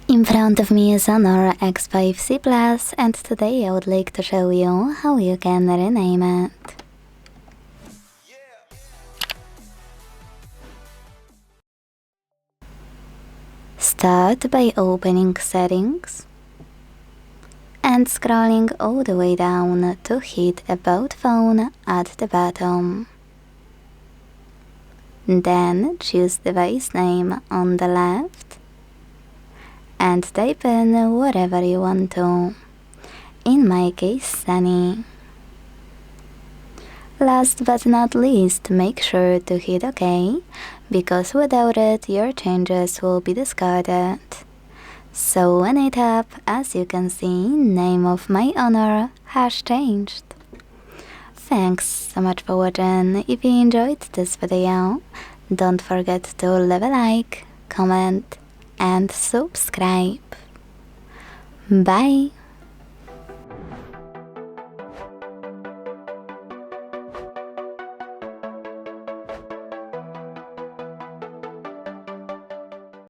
In front of me is HONOR X5c Plus, and today I would like to show you how you can rename it. Start by opening Settings and scrolling all the way down to hit About Phone at the bottom. Then choose device name on the left and type in whatever you want to. In my case, Sunny. Last but not least, make sure to hit OK, because without it your changes will be discarded. So when I tap, as you can see, name of my HONOR has changed. Thanks so much for watching. If you enjoyed this video, don't forget to leave a like, comment and subscribe. Bye!